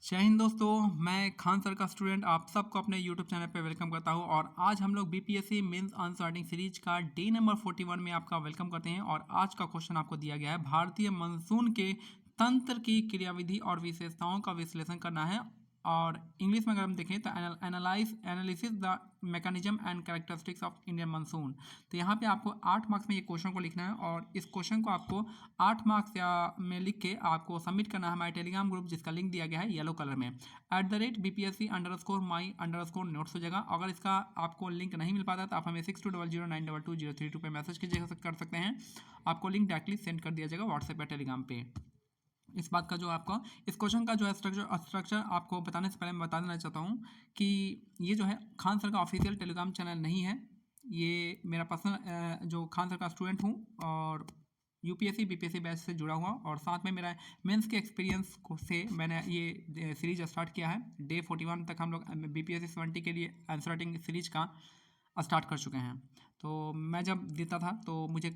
जय हिंद दोस्तों, मैं खान सर का स्टूडेंट आप सबको अपने YouTube चैनल पे वेलकम करता हूं। और आज हम लोग BPSC mains answer writing series का डे नंबर 41 में आपका वेलकम करते हैं। और आज का क्वेश्चन आपको दिया गया है, भारतीय मानसून के तंत्र की क्रियाविधि और विशेषताओं का विश्लेषण करना है। और इंग्लिश में अगर हम देखें तो analysis the mechanism and characteristics of Indian monsoon. तो यहाँ पे आपको 8 मार्क्स में ये क्वेश्चन को लिखना है और इस क्वेश्चन को आपको 8 मार्क्स या में लिख के आपको सबमिट करना है हमारे टेलीग्राम ग्रुप, जिसका लिंक दिया गया है येलो कलर में @BPSC_my_notes हो जाएगा। अगर इसका आपको लिंक नहीं मिल पाता तो आप हमें 6200922032 पे मैसेज कर सकते हैं। आपको लिंक डायरेक्टली सेंड कर दिया जाएगा व्हाट्सएप या टेलीग्राम पे। इस बात का जो आपका इस क्वेश्चन का जो है स्ट्रक्चर आपको बताने से पहले मैं बता देना चाहता हूँ कि ये जो है खान सर का ऑफिशियल टेलीग्राम चैनल नहीं है। ये मेरा पर्सनल जो खान सर का स्टूडेंट हूँ और यूपीएससी बीपीएससी बैच से जुड़ा हुआ, और साथ में मेरा मेंस के एक्सपीरियंस से मैंने ये सीरीज स्टार्ट किया है। डे 41 तक हम लोग बीपीएससी 70 के लिए आंसर राइटिंग सीरीज का स्टार्ट कर चुके हैं। तो मैं जब देता था तो मुझे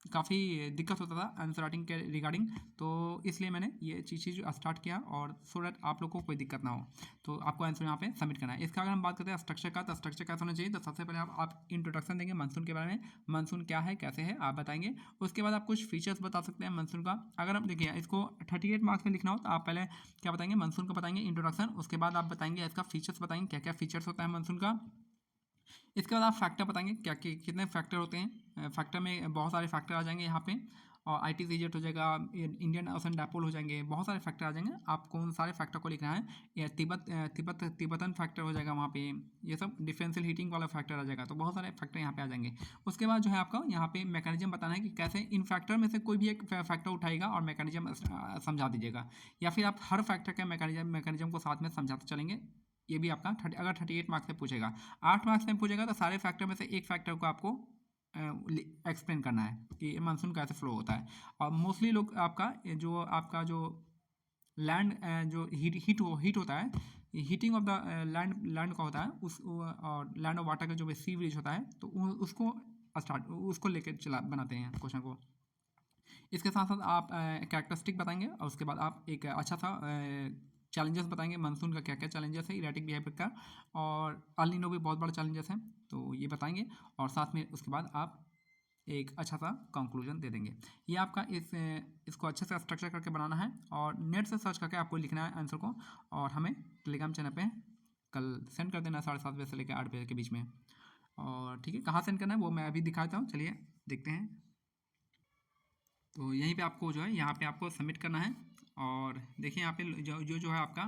काफ़ी दिक्कत होता था आंसर राइटिंग के रिगार्डिंग, तो इसलिए मैंने ये चीज़ स्टार्ट किया और सो डैट आप लोग को कोई दिक्कत ना हो। तो आपको आंसर यहाँ पे सबमिट करना है। इसका अगर हम बात करते हैं स्ट्रक्चर का, तो स्ट्रक्चर कैसा होना चाहिए, तो सबसे पहले आप इंट्रोडक्शन देंगे मानसून के बारे में। मानसून क्या है, कैसे है, आप बताएंगे। उसके बाद आप कुछ फीचर्स बता सकते हैं मानसून का। अगर हम देखिए इसको 38 मार्क्स में लिखना हो तो आप पहले क्या बताएंगे, मानसून का बताएंगे इंट्रोडक्शन। उसके बाद आप बताएंगे इसका फीचर्स, बताएंगे क्या क्या फीचर्स होता है मानसून का। इसके बाद आप फैक्टर बताएंगे क्या कितने फैक्टर होते हैं। फैक्टर में बहुत सारे फैक्टर आ जाएंगे यहाँ पे, और ITCZ हो जाएगा, इंडियन ओशन डायपोल हो जाएंगे, बहुत सारे फैक्टर आ जाएंगे। आपको उन सारे फैक्टर को लिखना है। या तिब्बतन फैक्टर हो जाएगा वहाँ पे, ये सब डिफरेंशियल हीटिंग वाला फैक्टर आ जाएगा। तो बहुत सारे फैक्टर यहाँ पे आ जाएंगे। उसके बाद जो है आपका यहाँ पे मैकेनिज्म बताना है कि कैसे इन फैक्टर में से कोई भी एक फैक्टर उठाएगा और मैकेनिज्म समझा दीजिएगा, या फिर आप हर फैक्टर का मैकेनिज्म को साथ में समझाते चलेंगे। ये भी आपका अगर 38 मार्क्स में पूछेगा, 8 मार्क्स में पूछेगा तो सारे फैक्टर में से एक फैक्टर को आपको एक्सप्लेन करना है कि मानसून कैसे फ्लो होता है। और मोस्टली लोग आपका जो लैंड जो हीट होता है, हीटिंग ऑफ द लैंड का होता है उस, और लैंड ऑफ वाटर का जो सी ब्रिज होता है, तो उसको लेकर बनाते हैं क्वेश्चन को। इसके साथ साथ आप कैरेक्टरिस्टिक बताएंगे और उसके बाद आप एक अच्छा सा चैलेंजेस बताएंगे मानसून का, क्या क्या चैलेंजेस है इरेटिक बिहेवियर का, और अल नीनो भी बहुत बड़ा चैलेंजेस है, तो ये बताएंगे। और साथ में उसके बाद आप एक अच्छा सा कंक्लूजन दे देंगे। ये आपका इसको अच्छे से स्ट्रक्चर करके बनाना है और नेट से सर्च करके आपको लिखना है आंसर को, और हमें टेलीग्राम चैनल पे कल सेंड कर देना 7:30 बजे से लेकर 8 बजे के बीच में। और ठीक है, कहाँ सेंड करना है वो मैं अभी दिखाता हूँ, चलिए देखते हैं। तो यहीं पे आपको जो है यहाँ पे आपको सबमिट करना है। और देखिए यहाँ पे जो है आपका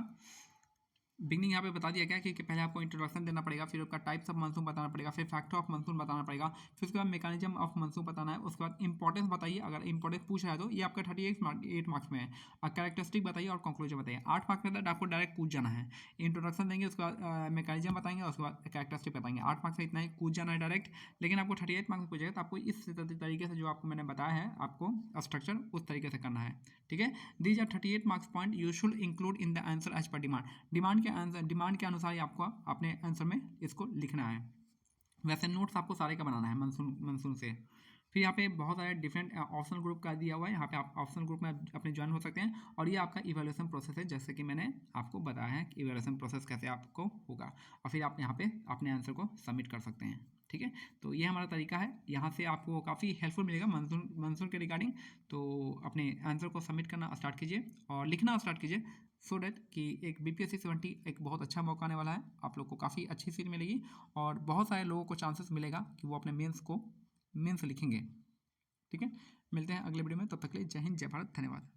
बिगनिंग यहाँ पे बता दिया गया कि पहले आपको इंट्रोडक्शन देना पड़ेगा, फिर उसका टाइप्स ऑफ मानसून बताना पड़ेगा, फिर फैक्टर ऑफ मानसून बताना पड़ेगा, फिर उसके बाद मैकेनिज्म ऑफ मानसून बताना है। उसके बाद इंपॉर्टेंस बताइए, अगर इंपॉर्टेंस पूछ रहा है तो ये आपका 8 मार्क्स में है। और कैरेक्टरिस्टिक बताइए और कंक्लूजन बताइए। 8 मार्क्स में आपको डायरेक्ट कूद जाना है। इंट्रोडक्शन देंगे, उसके बाद मैकेनिज्म बताएंगे, उसके बाद कैरेक्टरिस्टिक बताएंगे। 8 मार्क्स में इतना ही कूद जाना है डायरेक्ट। लेकिन आपको 38 मार्क्स में पूछेगा तो आपको इस तरीके से जो आपको मैंने बताया है आपको स्ट्रक्चर उस तरीके से करना है। ठीक है, these are 38 marks point you should include in the answer as per demand के अनुसार ही आपको अपने आंसर में इसको लिखना है। वैसे नोट्स आपको सारे का बनाना है मानसून से। फिर यहाँ पे बहुत सारे डिफरेंट ऑप्शनल ग्रुप का दिया हुआ है, यहाँ पे आप ऑप्शनल ग्रुप में अपने ज्वाइन हो सकते हैं। और ये आपका इवैल्यूएशन प्रोसेस है, जैसे कि मैंने आपको बताया है कि इवैल्यूएशन प्रोसेस कैसे आपको होगा, और फिर आप यहाँ पे अपने आंसर को सबमिट कर सकते हैं। ठीक है, तो ये हमारा तरीका है, यहाँ से आपको काफ़ी हेल्पफुल मिलेगा मानसून के रिगार्डिंग। तो अपने आंसर को सबमिट करना स्टार्ट कीजिए और लिखना स्टार्ट कीजिए, सो डैट कि एक बीपीएससी 70 एक बहुत अच्छा मौका आने वाला है। आप लोग को काफ़ी अच्छी सीट मिलेगी और बहुत सारे लोगों को चांसेस मिलेगा कि वो अपने मेंस लिखेंगे। ठीक है, मिलते हैं अगले वीडियो में, तब तक के लिए जय हिंद, जय भारत, धन्यवाद।